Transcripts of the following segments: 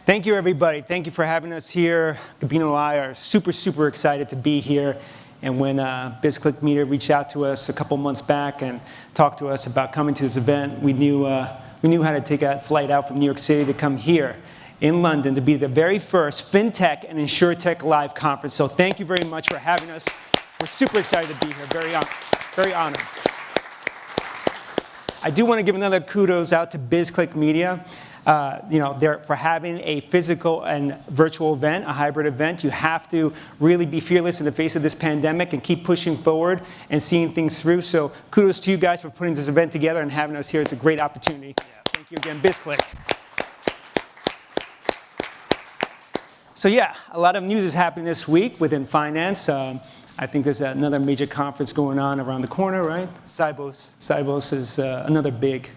Thank you, everybody. Thank you for having us here. Gabino and I are super excited to be here. And when BizClick Media reached out to us a couple months back and talked to us about coming to this event, we knew how to take a flight out from New York City to come here in London to be the very first FinTech and InsurTech Live conference. So thank you very much for having us. We're super excited to be here. Very honored. I do want to give another kudos out to BizClick Media. For having a physical and virtual event, a hybrid event. You have to really be fearless in the face of this pandemic and keep pushing forward and seeing things through. So kudos to you guys for putting this event together and having us here. It's a great opportunity. Yeah. Thank you again, BizClick. So yeah, a lot of news is happening this week within finance. I think there's another major conference going on around the corner, right? Sibos. Sibos is another big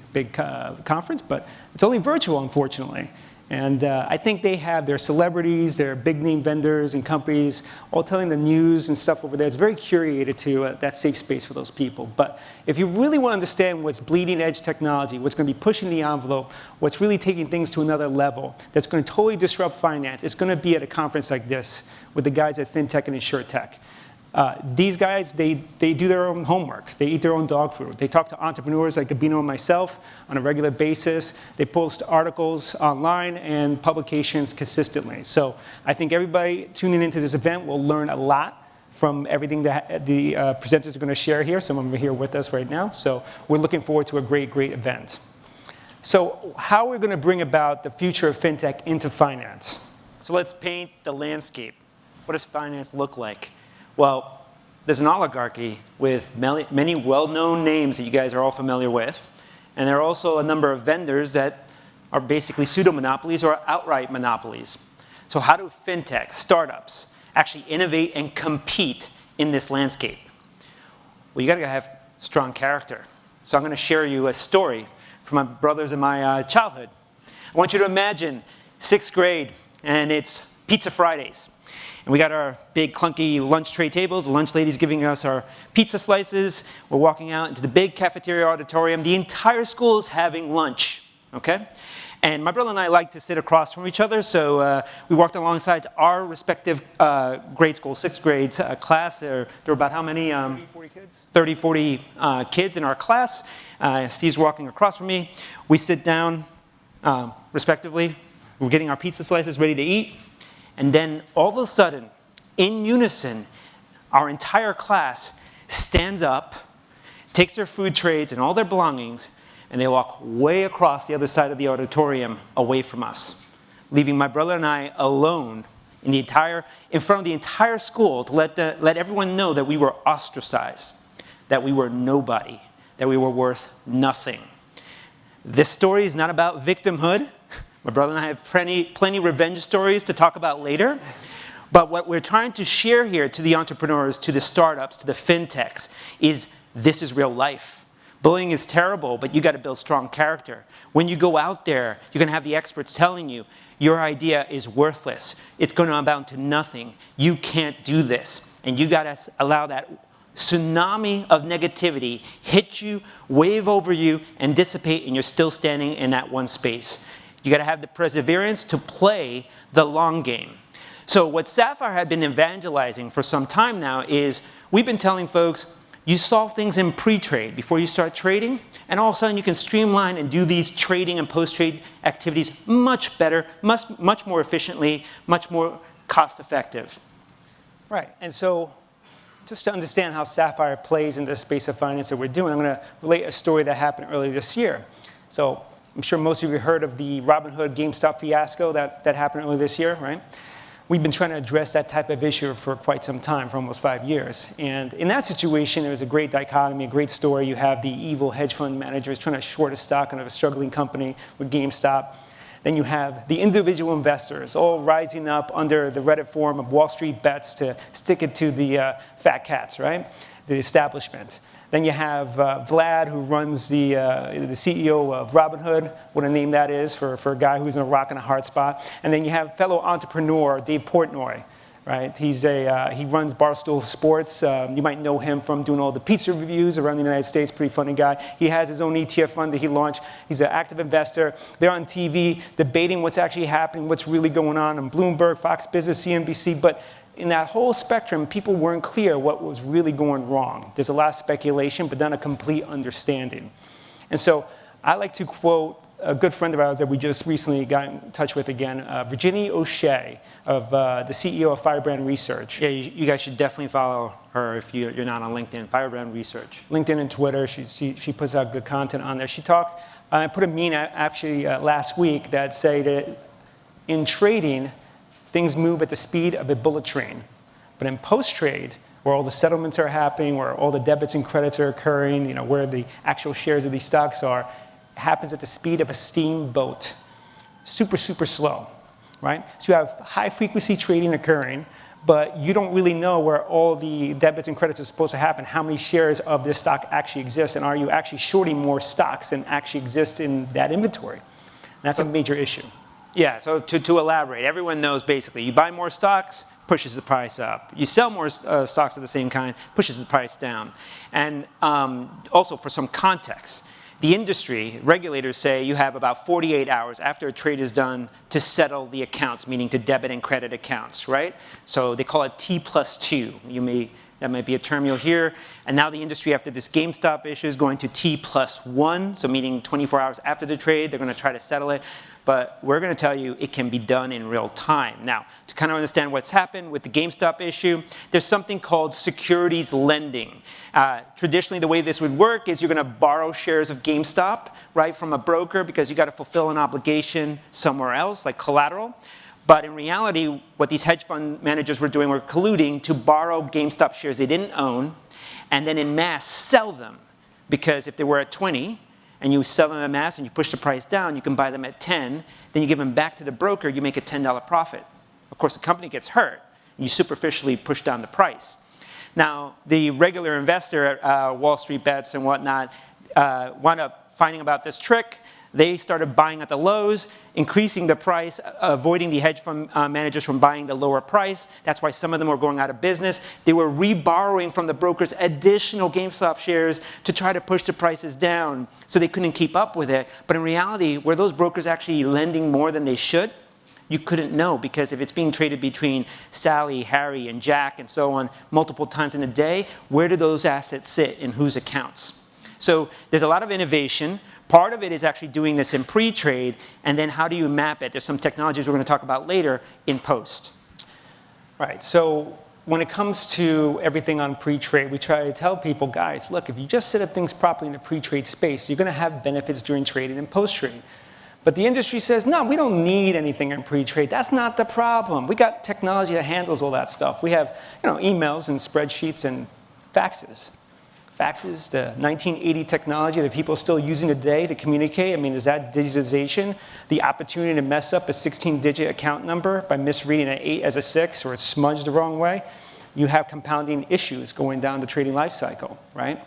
conference, but it's only virtual, unfortunately. And I think they have their celebrities, their big-name vendors and companies all telling the news and stuff over there. It's very curated to that safe space for those people. But if you really want to understand what's bleeding-edge technology, what's going to be pushing the envelope, what's really taking things to another level, that's going to totally disrupt finance, it's going to be at a conference like this with the guys at FinTech and InsurTech. These guys, they do their own homework. They eat their own dog food. They talk to entrepreneurs like Gabino and myself on a regular basis. They post articles online and publications consistently. So I think everybody tuning into this event will learn a lot from everything that the presenters are going to share here. Some of them are here with us right now. So we're looking forward to a great event. So how are we going to bring about the future of FinTech into finance? So let's paint the landscape. What does finance look like? Well, there's an oligarchy with many well-known names that you guys are all familiar with. And there are also a number of vendors that are basically pseudo-monopolies or outright monopolies. So how do FinTech, startups, actually innovate and compete in this landscape? Well, you got to have strong character. So I'm going to share you a story from my brothers in my childhood. I want you to imagine 6th grade, and it's Pizza Fridays. And we got our big clunky lunch tray tables. The lunch lady's giving us our pizza slices. We're walking out into the big cafeteria auditorium. The entire school is having lunch, okay? And my brother and I like to sit across from each other, so we walked alongside our respective grade school, 6th grades class. There were about how many? 30, 40 kids. 30, 40 kids in our class. Steve's walking across from me. We sit down, respectively. We're getting our pizza slices ready to eat. And then all of a sudden, in unison, our entire class stands up, takes their food trays and all their belongings, and they walk way across the other side of the auditorium away from us, leaving my brother and I alone in front of the entire school to let everyone know that we were ostracized, that we were nobody, that we were worth nothing. This story is not about victimhood. My brother and I have plenty revenge stories to talk about later. But what we're trying to share here to the entrepreneurs, to the startups, to the fintechs, is this is real life. Bullying is terrible, but you got to build strong character. When you go out there, you're going to have the experts telling you, your idea is worthless. It's going to amount to nothing. You can't do this. And you got to allow that tsunami of negativity hit you, wave over you, and dissipate, and you're still standing in that one space. You got to have the perseverance to play the long game. So what Sapphire had been evangelizing for some time now is we've been telling folks, you solve things in pre-trade before you start trading, and all of a sudden you can streamline and do these trading and post-trade activities much better, much more efficiently, much more cost-effective. Right, and so just to understand how Sapphire plays in the space of finance that we're doing, I'm going to relate a story that happened earlier this year. So I'm sure most of you heard of the Robinhood GameStop fiasco that happened earlier this year, right? We've been trying to address that type of issue for quite some time, for almost 5 years. And in that situation, there was a great dichotomy, a great story. You have the evil hedge fund managers trying to short a stock of a struggling company with GameStop. Then you have the individual investors all rising up under the Reddit forum of Wall Street bets to stick it to the fat cats, right? The establishment. Then you have Vlad, who runs the CEO of Robinhood, what a name that is for a guy who's in a rock and a hard spot. And then you have fellow entrepreneur Dave Portnoy, right? He runs Barstool Sports. You might know him from doing all the pizza reviews around the United States. Pretty funny guy. He has his own ETF fund that he launched. He's an active investor. They're on TV debating what's actually happening, what's really going on Bloomberg, Fox Business, CNBC. But in that whole spectrum, people weren't clear what was really going wrong. There's a lot of speculation, but not a complete understanding. And so I like to quote a good friend of ours that we just recently got in touch with again, Virginie O'Shea, of the CEO of Firebrand Research. Yeah, you guys should definitely follow her if you're not on LinkedIn, Firebrand Research. LinkedIn and Twitter, she puts out good content on there. She talked, I put a meme actually last week that said that in trading, things move at the speed of a bullet train. But in post-trade, where all the settlements are happening, where all the debits and credits are occurring, where the actual shares of these stocks are, happens at the speed of a steamboat. Super, super slow, right? So you have high-frequency trading occurring, but you don't really know where all the debits and credits are supposed to happen, how many shares of this stock actually exist, and are you actually shorting more stocks than actually exist in that inventory? And that's a major issue. Yeah, so to elaborate, everyone knows basically, you buy more stocks, pushes the price up. You sell more stocks of the same kind, pushes the price down. And also for some context, the industry, regulators say you have about 48 hours after a trade is done to settle the accounts, meaning to debit and credit accounts, right? So they call it T+2. That might be a term you'll hear. And now the industry, after this GameStop issue, is going to T+1, so meaning 24 hours after the trade, they're going to try to settle it. But we're going to tell you it can be done in real time. Now, to kind of understand what's happened with the GameStop issue, there's something called securities lending. Traditionally, the way this would work is you're going to borrow shares of GameStop, right, from a broker because you got to fulfill an obligation somewhere else, like collateral. But in reality, what these hedge fund managers were doing were colluding to borrow GameStop shares they didn't own and then en masse sell them. Because if they were at 20, and you sell them en masse and you push the price down, you can buy them at 10, then you give them back to the broker, you make a $10 profit. Of course, the company gets hurt, and you superficially push down the price. Now, the regular investor at Wall Street Bets and whatnot wound up finding about this trick. They started buying at the lows, increasing the price, avoiding the hedge fund managers from buying the lower price. That's why some of them were going out of business. They were reborrowing from the brokers additional GameStop shares to try to push the prices down so they couldn't keep up with it. But in reality, were those brokers actually lending more than they should? You couldn't know, because if it's being traded between Sally, Harry, and Jack, and so on, multiple times in a day, where do those assets sit in whose accounts? So there's a lot of innovation. Part of it is actually doing this in pre-trade, and then how do you map it? There's some technologies we're going to talk about later in post. Right, so when it comes to everything on pre-trade, we try to tell people, guys, look, if you just set up things properly in the pre-trade space, you're going to have benefits during trading and post-trade. But the industry says, no, we don't need anything in pre-trade. That's not the problem. We got technology that handles all that stuff. We have emails and spreadsheets and faxes. Faxes, the 1980 technology that people are still using today to communicate. I mean, is that digitization? The opportunity to mess up a 16-digit account number by misreading an 8 as a 6 or it's smudged the wrong way? You have compounding issues going down the trading life cycle, right?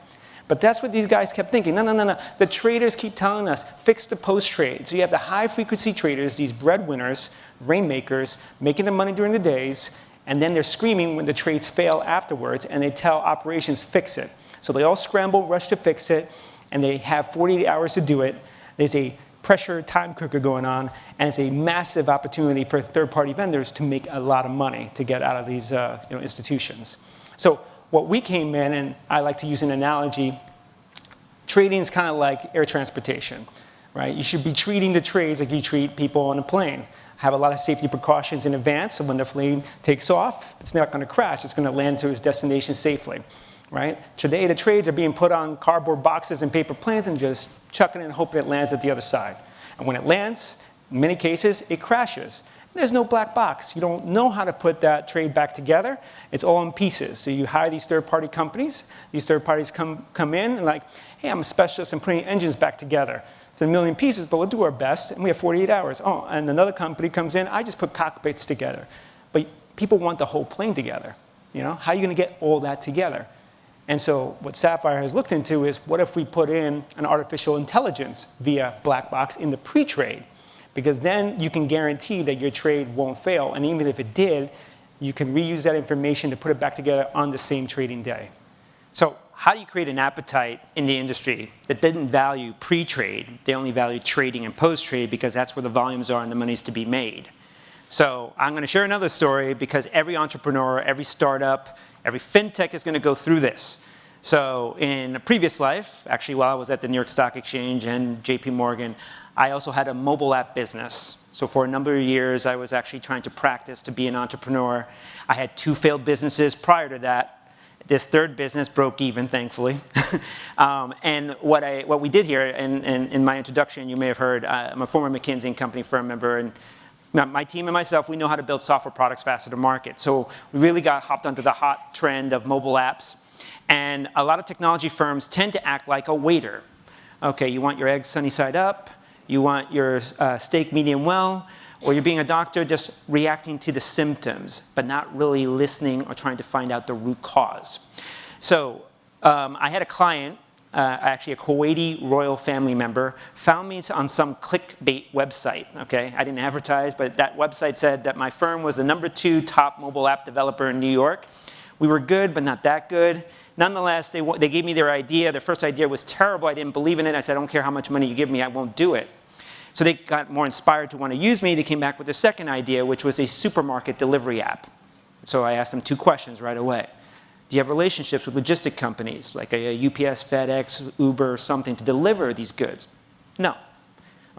But that's what these guys kept thinking. No. The traders keep telling us, fix the post-trade. So you have the high-frequency traders, these breadwinners, rainmakers, making the money during the days, and then they're screaming when the trades fail afterwards, and they tell operations, fix it. So they all scramble, rush to fix it, and they have 48 hours to do it. There's a pressure time cooker going on, and it's a massive opportunity for third-party vendors to make a lot of money to get out of these institutions. So what we came in, and I like to use an analogy, trading is kind of like air transportation, right? You should be treating the trades like you treat people on a plane. Have a lot of safety precautions in advance, so when the plane takes off, it's not going to crash. It's going to land to its destination safely. Right? Today, the trades are being put on cardboard boxes and paper planes and just chucking it and hoping it lands at the other side. And when it lands, in many cases, it crashes. There's no black box. You don't know how to put that trade back together. It's all in pieces. So you hire these third-party companies. These third parties come in and like, hey, I'm a specialist in putting engines back together. It's a million pieces, but we'll do our best, and we have 48 hours. Oh, and another company comes in, I just put cockpits together. But people want the whole plane together. How are you going to get all that together? And so what Sapphire has looked into is, what if we put in an artificial intelligence via black box in the pre-trade? Because then you can guarantee that your trade won't fail. And even if it did, you can reuse that information to put it back together on the same trading day. So how do you create an appetite in the industry that didn't value pre-trade? They only value trading and post-trade because that's where the volumes are and the money's to be made. So I'm going to share another story because every entrepreneur, every startup, every FinTech is going to go through this. So in a previous life, actually while I was at the New York Stock Exchange and JP Morgan, I also had a mobile app business. So for a number of years, I was actually trying to practice to be an entrepreneur. I had 2 failed businesses prior to that. This third business broke even, thankfully. And what we did here, in my introduction, you may have heard, I'm a former McKinsey and Company firm member, and my team and myself, we know how to build software products faster to market. So we really got hopped onto the hot trend of mobile apps. And a lot of technology firms tend to act like a waiter. Okay, you want your eggs sunny side up, you want your steak medium well, or you're being a doctor just reacting to the symptoms, but not really listening or trying to find out the root cause. So I had a client, actually a Kuwaiti royal family member, found me on some clickbait website. Okay, I didn't advertise, but that website said that my firm was the #2 top mobile app developer in New York. We were good, but not that good. Nonetheless, they gave me their idea. Their first idea was terrible. I didn't believe in it. I said, I don't care how much money you give me, I won't do it. So they got more inspired to want to use me. They came back with their second idea, which was a supermarket delivery app. So I asked them 2 questions right away. Do you have relationships with logistic companies, like a UPS, FedEx, Uber, something, to deliver these goods? No.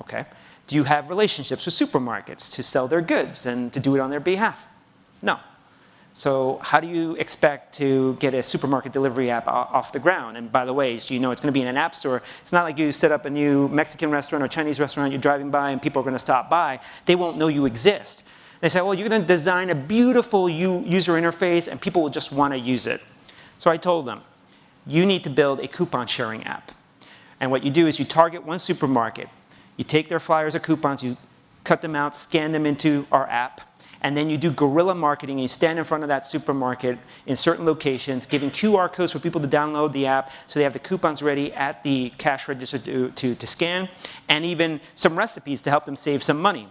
Okay. Do you have relationships with supermarkets to sell their goods and to do it on their behalf? No. So how do you expect to get a supermarket delivery app off the ground? And by the way, so you know it's going to be in an app store. It's not like you set up a new Mexican restaurant or Chinese restaurant, you're driving by and people are going to stop by. They won't know you exist. They say, well, you're going to design a beautiful user interface and people will just want to use it. So I told them, you need to build a coupon sharing app. And what you do is you target one supermarket. You take their flyers or coupons, you cut them out, scan them into our app, and then you do guerrilla marketing. You stand in front of that supermarket in certain locations, giving QR codes for people to download the app so they have the coupons ready at the cash register to scan, and even some recipes to help them save some money.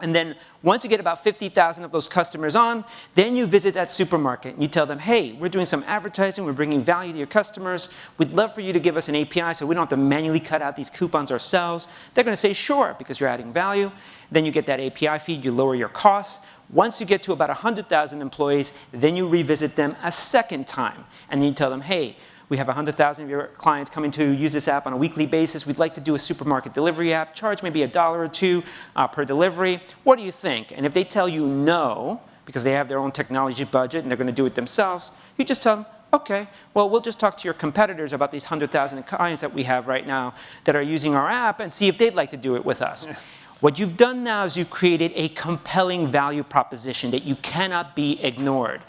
And then once you get about 50,000 of those customers on, then you visit that supermarket and you tell them, hey, we're doing some advertising, we're bringing value to your customers. We'd love for you to give us an API so we don't have to manually cut out these coupons ourselves. They're going to say, sure, because you're adding value. Then you get that API feed, you lower your costs. Once you get to about 100,000 employees, then you revisit them a second time. And you tell them, hey, we have 100,000 of your clients coming to use this app on a weekly basis. We'd like to do a supermarket delivery app, charge maybe $1 or $2 per delivery. What do you think? And if they tell you no, because they have their own technology budget and they're going to do it themselves, you just tell them, okay, well, we'll just talk to your competitors about these 100,000 clients that we have right now that are using our app and see if they'd like to do it with us. Yeah. What you've done now is you've created a compelling value proposition that you cannot be ignored.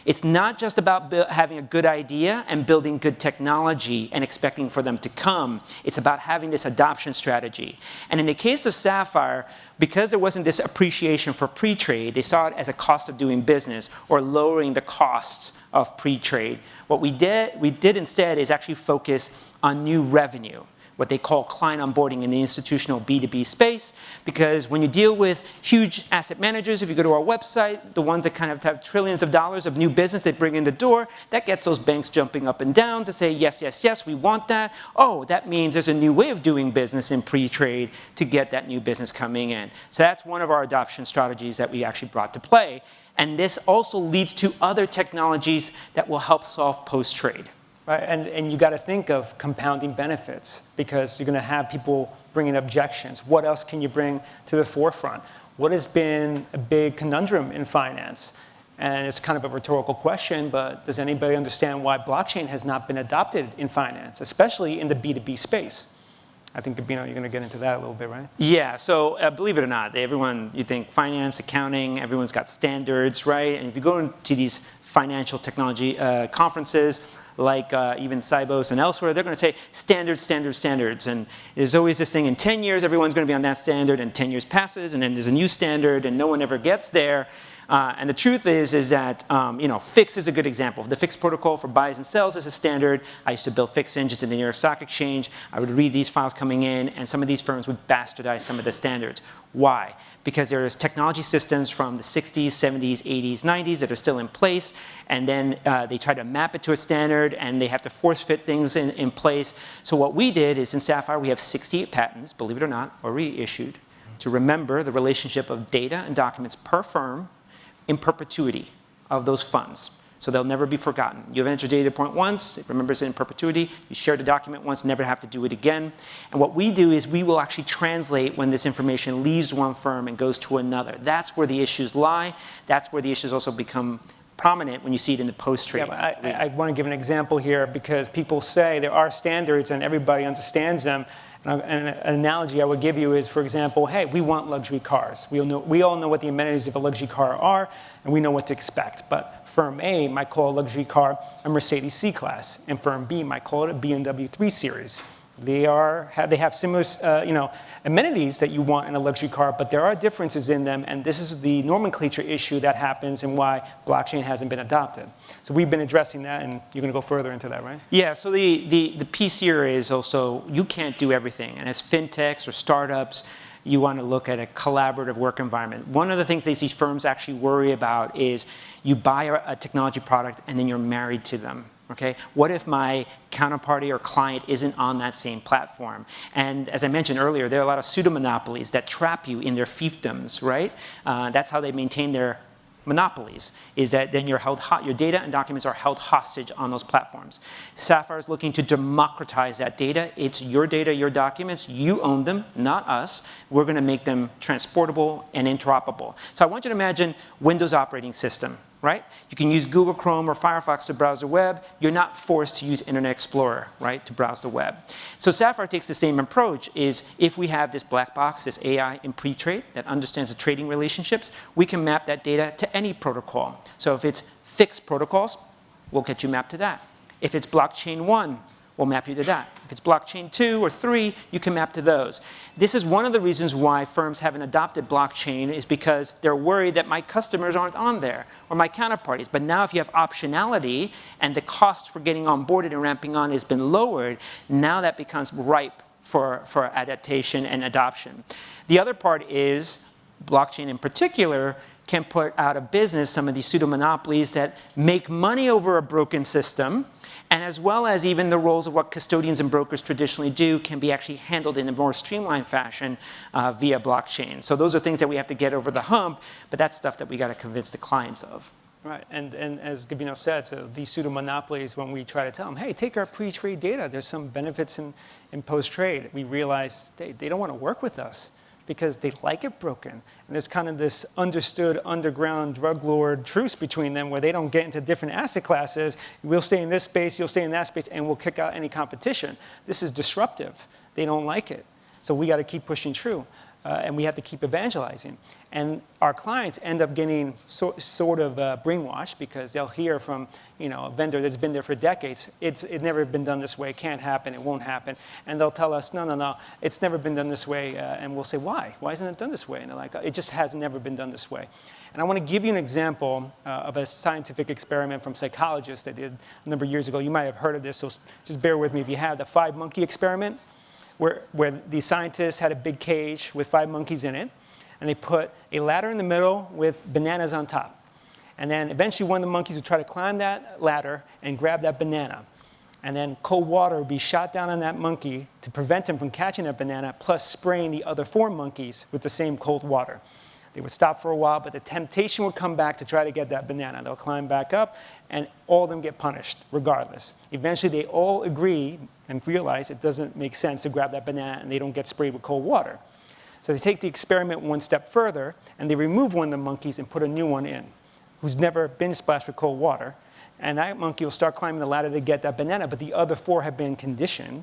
It's not just about having a good idea and building good technology and expecting for them to come. It's about having this adoption strategy. And in the case of Sapphire, because there wasn't this appreciation for pre-trade, they saw it as a cost of doing business or lowering the costs of pre-trade. What we did instead is actually focus on new revenue, what they call client onboarding in the institutional B2B space, because when you deal with huge asset managers, if you go to our website, the ones that kind of have trillions of dollars of new business they bring in the door, that gets those banks jumping up and down to say, yes, yes, yes, we want that. Oh, that means there's a new way of doing business in pre-trade to get that new business coming in. So that's one of our adoption strategies that we actually brought to play. And this also leads to other technologies that will help solve post-trade. Right, and you got to think of compounding benefits because you're going to have people bringing objections. What else can you bring to the forefront? What has been a big conundrum in finance? And it's kind of a rhetorical question, but does anybody understand why blockchain has not been adopted in finance, especially in the B2B space? I think, Gabino, you're going to get into that a little bit, right? Yeah, so believe it or not, everyone, you think finance, accounting, everyone's got standards, right? And if you go into these financial technology conferences, like even Sibos and elsewhere, they're going to say standards, standards, standards. And there's always this thing, in 10 years, everyone's going to be on that standard, and 10 years passes, and then there's a new standard, and no one ever gets there. And the truth is that FIX is a good example. The FIX protocol for buys and sells is a standard. I used to build FIX engines in the New York Stock Exchange. I would read these files coming in, and some of these firms would bastardize some of the standards. Why? Because there's technology systems from the 60s, 70s, 80s, 90s that are still in place, and then they try to map it to a standard, and they have to force fit things in place. So what we did is in Sapphire, we have 68 patents, believe it or not, already issued, to remember the relationship of data and documents per firm in perpetuity of those funds. So they'll never be forgotten. You have entered data point once, it remembers it in perpetuity. You share the document once, never have to do it again. And what we do is we will actually translate when this information leaves one firm and goes to another. That's where the issues lie. That's where the issues also become prominent when you see it in the post-trade. Yeah, I want to give an example here because people say there are standards and everybody understands them. And an analogy I would give you is, for example, hey, we want luxury cars. We all know what the amenities of a luxury car are, and we know what to expect. But firm A might call a luxury car a Mercedes C-Class, and firm B might call it a BMW 3 Series. They have similar amenities that you want in a luxury car, but there are differences in them, and this is the nomenclature issue that happens and why blockchain hasn't been adopted. So we've been addressing that, and you're going to go further into that, right? Yeah, so the piece here is also you can't do everything, and as fintechs or startups, you want to look at a collaborative work environment. One of the things these firms actually worry about is you buy a technology product and then you're married to them. Okay? What if my counterparty or client isn't on that same platform? And as I mentioned earlier, there are a lot of pseudo-monopolies that trap you in their fiefdoms, right? That's how they maintain their monopolies, is that then your data and documents are held hostage on those platforms. Sapphire is looking to democratize that data. It's your data, your documents. You own them, not us. We're going to make them transportable and interoperable. So I want you to imagine Windows operating system. Right? You can use Google Chrome or Firefox to browse the web. You're not forced to use Internet Explorer, right, to browse the web. So Sapphire takes the same approach, is if we have this black box, this AI in pre-trade that understands the trading relationships, we can map that data to any protocol. So if it's fixed protocols, we'll get you mapped to that. If it's blockchain 1, we'll map you to that. If it's blockchain 2 or 3, you can map to those. This is one of the reasons why firms haven't adopted blockchain, is because they're worried that my customers aren't on there or my counterparties. But now if you have optionality and the cost for getting onboarded and ramping on has been lowered, now that becomes ripe for adaptation and adoption. The other part is blockchain in particular can put out of business some of these pseudo-monopolies that make money over a broken system, and as well as even the roles of what custodians and brokers traditionally do can be actually handled in a more streamlined fashion via blockchain. So those are things that we have to get over the hump, but that's stuff that we got to convince the clients of. Right, and as Gabino said, so these pseudo-monopolies, when we try to tell them, hey, take our pre-trade data, there's some benefits in post-trade, we realize they don't want to work with us because they like it broken. And there's kind of this understood underground drug lord truce between them where they don't get into different asset classes. We'll stay in this space, you'll stay in that space, and we'll kick out any competition. This is disruptive. They don't like it. So we got to keep pushing through. And we have to keep evangelizing. And our clients end up getting sort of brainwashed because they'll hear from a vendor that's been there for decades, it's never been done this way, can't happen, it won't happen. And they'll tell us, no, it's never been done this way. And we'll say, why? Why isn't it done this way? And they're like, it just has never been done this way. And I want to give you an example of a scientific experiment from psychologists that did a number of years ago. You might have heard of this, so just bear with me if you have. The 5-monkey experiment, where the scientists had a big cage with 5 monkeys in it, and they put a ladder in the middle with bananas on top. And then eventually one of the monkeys would try to climb that ladder and grab that banana. And then cold water would be shot down on that monkey to prevent him from catching that banana, plus spraying the other 4 monkeys with the same cold water. They would stop for a while, but the temptation would come back to try to get that banana. They'll climb back up, and all of them get punished, regardless. Eventually, they all agree and realize it doesn't make sense to grab that banana, and they don't get sprayed with cold water. So they take the experiment one step further, and they remove one of the monkeys and put a new one in, who's never been splashed with cold water. And that monkey will start climbing the ladder to get that banana, but the other 4 have been conditioned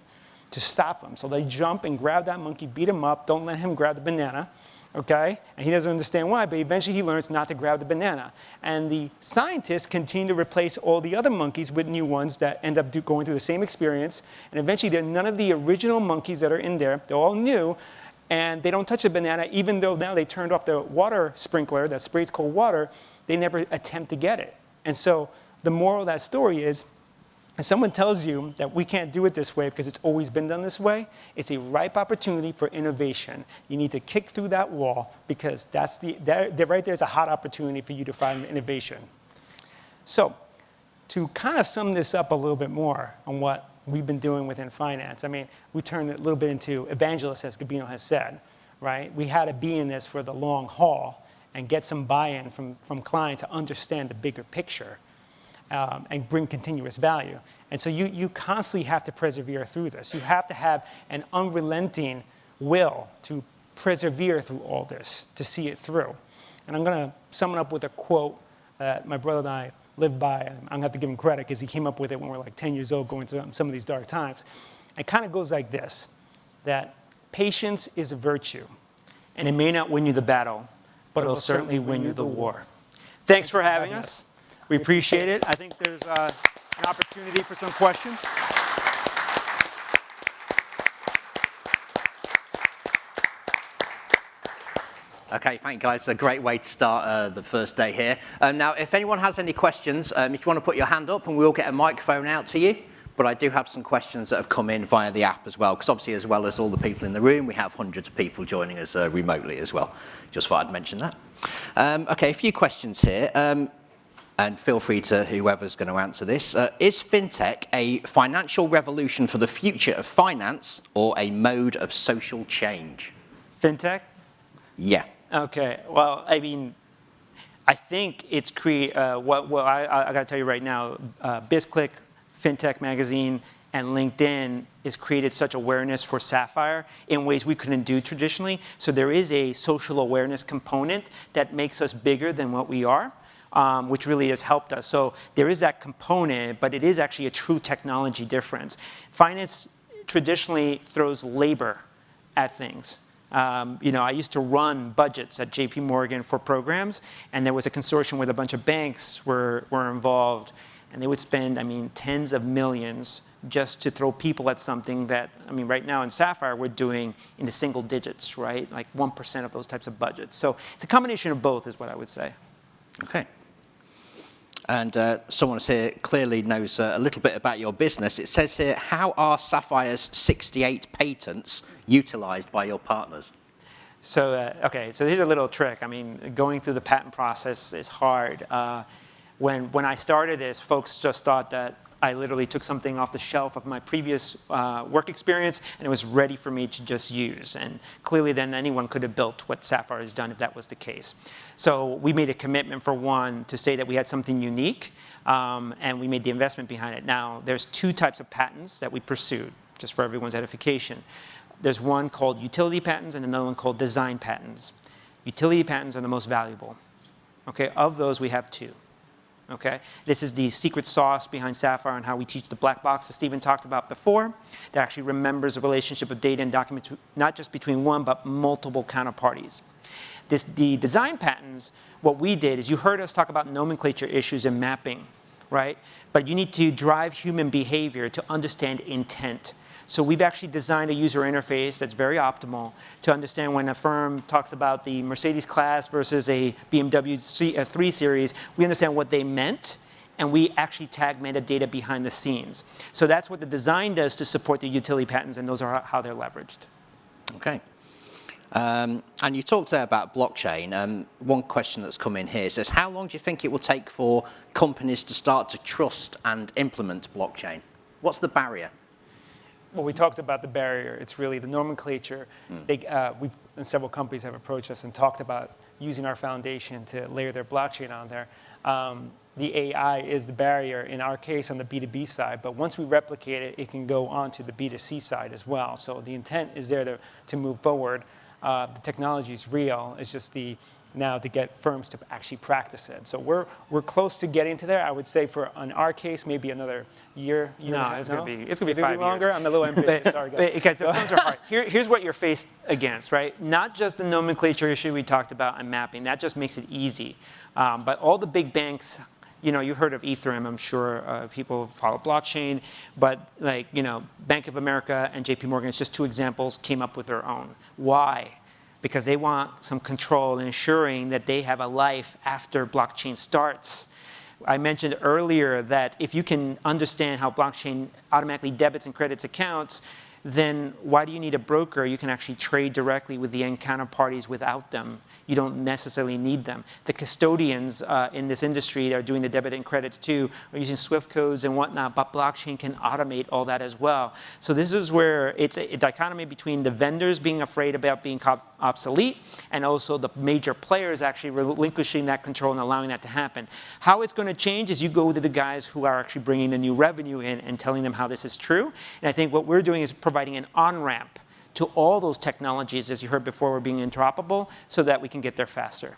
to stop him. So they jump and grab that monkey, beat him up, don't let him grab the banana. Okay? And he doesn't understand why, but eventually he learns not to grab the banana. And the scientists continue to replace all the other monkeys with new ones that end up going through the same experience. And eventually they're none of the original monkeys that are in there. They're all new. And they don't touch the banana, even though now they turned off the water sprinkler that sprays cold water. they never attempt to get it. And so the moral of that story is, if someone tells you that we can't do it this way because it's always been done this way, it's a ripe opportunity for innovation. You need to kick through that wall because right there's a hot opportunity for you to find innovation. So to kind of sum this up a little bit more on what we've been doing within finance, I mean, we turned it a little bit into evangelists, as Gabino has said, right? We had to be in this for the long haul and get some buy-in from clients to understand the bigger picture. And bring continuous value. And so you constantly have to persevere through this. You have to have an unrelenting will to persevere through all this, to see it through. And I'm going to sum it up with a quote that my brother and I live by. I'm going to have to give him credit because he came up with it when we were like 10 years old going through some of these dark times. It kind of goes like this, that patience is a virtue. And it may not win you the battle, but it'll certainly win you the war. Thanks for having us. We appreciate it. I think there's an opportunity for some questions. Okay, thank you guys. A great way to start the first day here. Now, if anyone has any questions, if you want to put your hand up and we'll get a microphone out to you. But I do have some questions that have come in via the app as well, because obviously as well as all the people in the room, we have hundreds of people joining us remotely as well. Just thought I'd mention that. Okay, a few questions here. And feel free to whoever's going to answer this. Is FinTech a financial revolution for the future of finance or a mode of social change? FinTech? Yeah. Okay. Well, I mean, I think it's I got to tell you right now, BizClick, FinTech Magazine, and LinkedIn has created such awareness for Sapphire in ways we couldn't do traditionally. So there is a social awareness component that makes us bigger than what we are. Which really has helped us. So there is that component, but it is actually a true technology difference. Finance traditionally throws labor at things. I used to run budgets at JP Morgan for programs, and there was a consortium where a bunch of banks were involved, and they would spend, tens of millions just to throw people at something that, right now in Sapphire, we're doing in the single digits, right? Like 1% of those types of budgets. So it's a combination of both is what I would say. Okay. And someone here clearly knows a little bit about your business. It says here, how are Sapphire's 68 patents utilized by your partners? So, okay, so here's a little trick. Going through the patent process is hard. When I started this, folks just thought that I literally took something off the shelf of my previous work experience, and it was ready for me to just use. And clearly then anyone could have built what Sapphire has done if that was the case. So we made a commitment for one to say that we had something unique, and we made the investment behind it. Now, there's two types of patents that we pursued, just for everyone's edification. There's one called utility patents and another one called design patents. Utility patents are the most valuable. Okay, of those we have two. Okay, this is the secret sauce behind Sapphire and how we teach the black box that Stephen talked about before, that actually remembers the relationship of data and documents, not just between one, but multiple counterparties. The design patents, what we did is you heard us talk about nomenclature issues and mapping, right? But you need to drive human behavior to understand intent. So we've actually designed a user interface that's very optimal to understand when a firm talks about the Mercedes class versus a BMW 3 Series, we understand what they meant, and we actually tag metadata behind the scenes. So that's what the design does to support the utility patents, and those are how they're leveraged. Okay. And you talked there about blockchain. One question that's come in here says, how long do you think it will take for companies to start to trust and implement blockchain? What's the barrier? Well, we talked about the barrier. It's really the nomenclature. And several companies have approached us and talked about using our foundation to layer their blockchain on there. The AI is the barrier in our case on the B2B side, but once we replicate it, it can go on to the B2C side as well. So the intent is there to move forward. The technology is real. It's just now to get firms to actually practice it. So we're close to getting to there. I would say in our case, maybe another year. No, it's going to be 5 years. Longer? I'm a little ambitious. Sorry, guys. Because the firms are hard. Here's what you're faced against, right? Not just the nomenclature issue we talked about and mapping. That just makes it easy. But all the big banks, you heard of Ethereum, I'm sure people follow blockchain. But Bank of America and JP Morgan, it's just two examples, came up with their own. Why? because they want some control in ensuring that they have a life after blockchain starts. I mentioned earlier that if you can understand how blockchain automatically debits and credits accounts, then why do you need a broker? You can actually trade directly with the end counterparties without them. You don't necessarily need them. The custodians in this industry that are doing the debit and credits too are using Swift codes and whatnot, but blockchain can automate all that as well. So this is where it's a dichotomy between the vendors being afraid about being obsolete and also the major players actually relinquishing that control and allowing that to happen. How it's going to change is you go to the guys who are actually bringing the new revenue in and telling them how this is true. And I think what we're doing is providing an on-ramp to all those technologies, as you heard before, were being interoperable so that we can get there faster.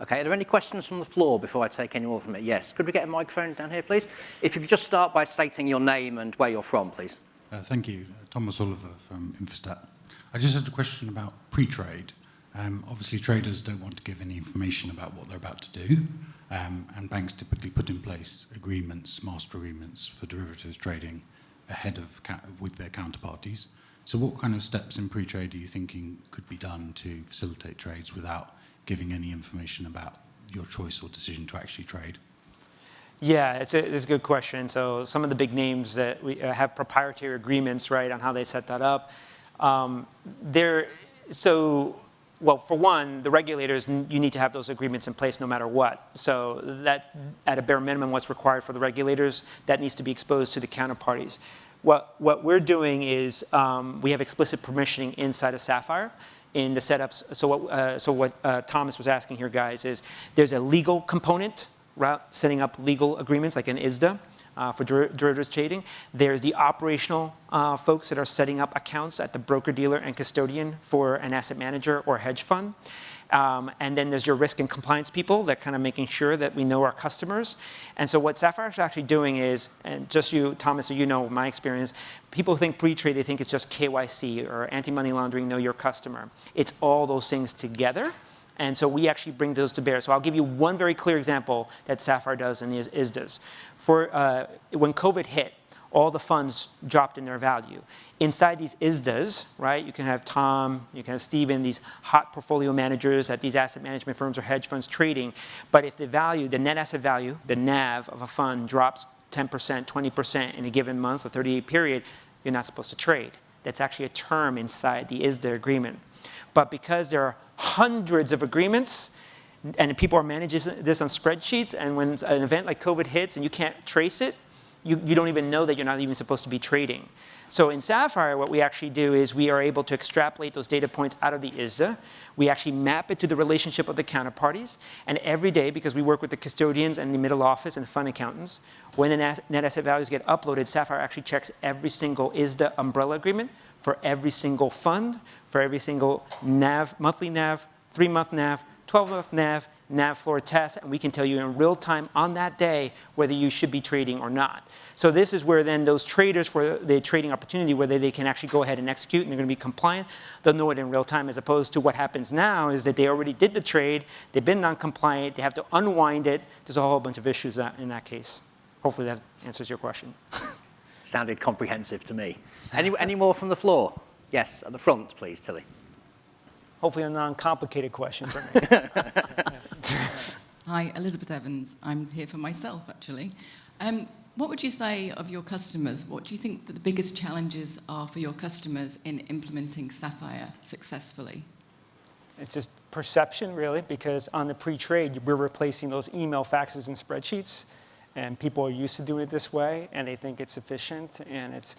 Okay, are there any questions from the floor before I take any more from it? Yes, could we get a microphone down here, please? If you could just start by stating your name and where you're from, please. Thank you. Thomas Oliver from Infostat. I just had a question about pre-trade. Obviously, traders don't want to give any information about what they're about to do, and banks typically put in place agreements, master agreements for derivatives trading ahead of with their counterparties. So what kind of steps in pre-trade are you thinking could be done to facilitate trades without giving any information about your choice or decision to actually trade? Yeah, it's a good question. So some of the big names that we have proprietary agreements, right, on how they set that up. Well, for one, the regulators, you need to have those agreements in place no matter what. So that, at a bare minimum, what's required for the regulators, that needs to be exposed to the counterparties. What we're doing is we have explicit permissioning inside of Sapphire in the setups. So what Thomas was asking here, guys, is there's a legal component, right, setting up legal agreements like an ISDA for derivatives trading. There's the operational folks that are setting up accounts at the broker-dealer and custodian for an asset manager or hedge fund. And then there's your risk and compliance people that kind of making sure that we know our customers. And so what Sapphire is actually doing is, and just you, Thomas, so you know my experience, people think pre-trade, they think it's just KYC or anti-money laundering, know your customer. It's all those things together. And so we actually bring those to bear. So I'll give you one very clear example that Sapphire does and is ISDAs. When COVID hit, all the funds dropped in their value. Inside these ISDAs, right, you can have Tom, you can have Steven, these hot portfolio managers at these asset management firms or hedge funds trading. But if the value, the net asset value, the NAV of a fund drops 10%, 20% in a given month or 30-day period, you're not supposed to trade. That's actually a term inside the ISDA agreement. But because there are hundreds of agreements, and people are managing this on spreadsheets, and when an event like COVID hits and you can't trace it, you don't even know that you're not even supposed to be trading. So in Sapphire, what we actually do is we are able to extrapolate those data points out of the ISDA. We actually map it to the relationship of the counterparties. And every day, because we work with the custodians and the middle office and fund accountants, when the net asset values get uploaded, Sapphire actually checks every single ISDA umbrella agreement for every single fund, for every single NAV, monthly NAV, 3-month NAV, 12-month NAV, NAV floor test, and we can tell you in real time on that day whether you should be trading or not. So this is where then those traders for the trading opportunity, whether they can actually go ahead and execute and they're going to be compliant, they'll know it in real time, as opposed to what happens now is that they already did the trade, they've been non-compliant, they have to unwind it. There's a whole bunch of issues in that case. Hopefully that answers your question. Sounded comprehensive to me. Any more from the floor? Yes, at the front, please, Tilly. Hopefully a non-complicated question for me. Hi, Elizabeth Evans. I'm here for myself, actually. What would you say of your customers? What do you think that the biggest challenges are for your customers in implementing Sapphire successfully? It's just perception, really, because on the pre-trade, we're replacing those email, faxes, and spreadsheets, and people are used to doing it this way, and they think it's efficient, and it's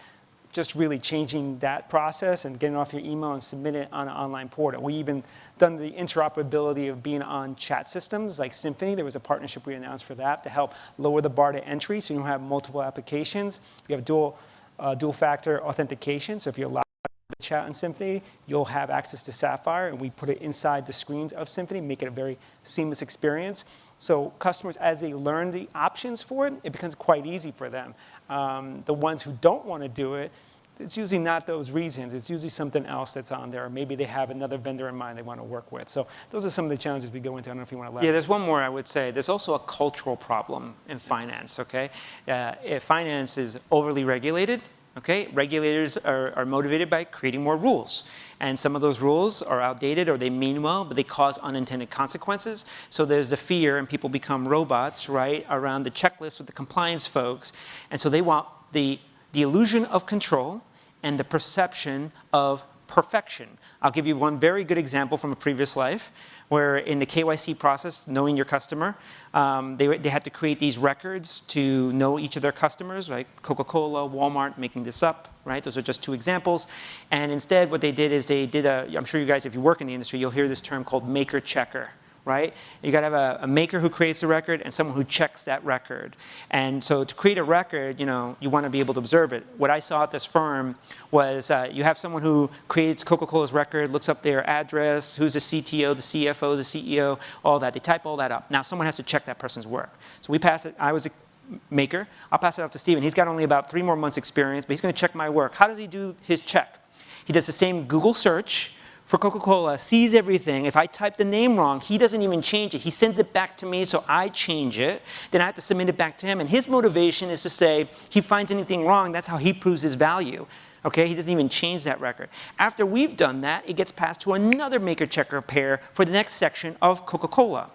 just really changing that process and getting off your email and submit it on an online portal. We even done the interoperability of being on chat systems like Symphony. There was a partnership we announced for that to help lower the bar to entry so you don't have multiple applications. You have dual factor authentication, so if you're allowed to chat on Symphony, you'll have access to Sapphire, and we put it inside the screens of Symphony, make it a very seamless experience. So customers, as they learn the options for it, it becomes quite easy for them. The ones who don't want to do it, it's usually not those reasons. It's usually something else that's on there. Or maybe they have another vendor in mind they want to work with. So those are some of the challenges we go into. I don't know if you want to elaborate. Yeah, there's one more I would say. There's also a cultural problem in finance, okay? If finance is overly regulated, Okay, regulators are motivated by creating more rules. And some of those rules are outdated or they mean well, but they cause unintended consequences. So there's the fear and people become robots, right, around the checklist with the compliance folks. And so they want the illusion of control and the perception of perfection. I'll give you one very good example from a previous life where in the KYC process, knowing your customer, they had to create these records to know each of their customers, right? Coca-Cola, Walmart, making this up, right? Those are just two examples. And instead, what they did is they did I'm sure you guys, if you work in the industry, you'll hear this term called maker-checker, right? You got to have a maker who creates the record and someone who checks that record. And so to create a record, you want to be able to observe it. What I saw at this firm was you have someone who creates Coca-Cola's record, looks up their address, who's the CTO, the CFO, the CEO, all that. They type all that up. Now someone has to check that person's work. So we pass it. I was a maker. I'll pass it off to Steven. He's got only about 3 more months experience, but he's going to check my work. How does he do his check? He does the same Google search for Coca-Cola, sees everything. If I type the name wrong, he doesn't even change it. He sends it back to me, so I change it. Then I have to submit it back to him. And his motivation is to say, he finds anything wrong, that's how he proves his value. Okay, he doesn't even change that record. After we've done that, it gets passed to another maker-checker pair for the next section of Coca-Cola.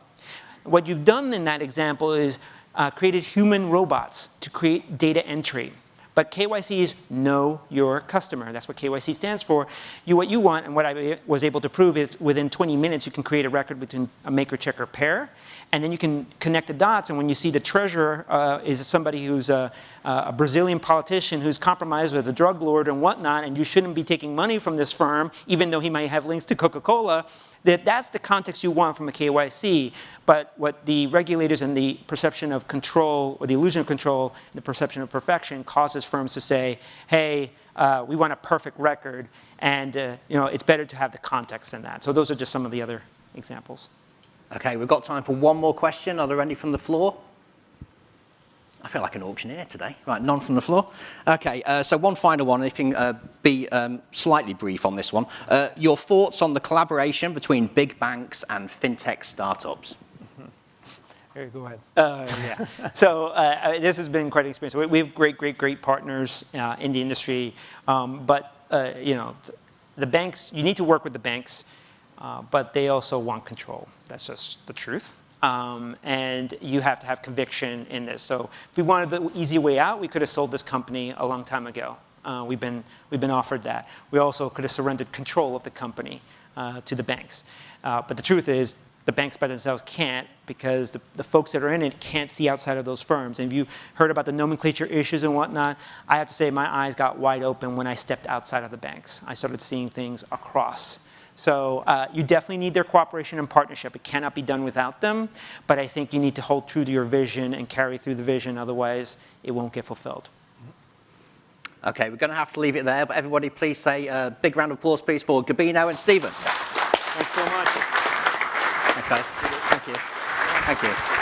What you've done in that example is created human robots to create data entry. But KYC is know your customer. That's what KYC stands for. What you want, and what I was able to prove is within 20 minutes, you can create a record between a maker-checker pair, and then you can connect the dots. And when you see the treasurer is somebody who's a Brazilian politician who's compromised with a drug lord and whatnot, and you shouldn't be taking money from this firm, even though he might have links to Coca-Cola, that's the context you want from a KYC. But what the regulators and the perception of control, or the illusion of control, and the perception of perfection causes firms to say, hey, we want a perfect record, and it's better to have the context than that. So those are just some of the other examples. Okay, we've got time for one more question. Are there any from the floor? I feel like an auctioneer today. Right, none from the floor. Okay, so one final one, if you can be slightly brief on this one. Your thoughts on the collaboration between big banks and FinTech startups? Here, go ahead. Yeah. So this has been quite an experience. We have great partners in the industry. But the banks, you need to work with the banks, but they also want control. That's just the truth. And you have to have conviction in this. So if we wanted the easy way out, we could have sold this company a long time ago. We've been offered that. We also could have surrendered control of the company to the banks. But the truth is, the banks by themselves can't, because the folks that are in it can't see outside of those firms. And if you heard about the nomenclature issues and whatnot, I have to say my eyes got wide open when I stepped outside of the banks. I started seeing things across. So you definitely need their cooperation and partnership. It cannot be done without them. But I think you need to hold true to your vision and carry through the vision. Otherwise, it won't get fulfilled. Okay, we're going to have to leave it there. But everybody, please say a big round of applause, please, for Gabino and Steven. Thanks so much. Thanks, guys. Thank you. Thank you.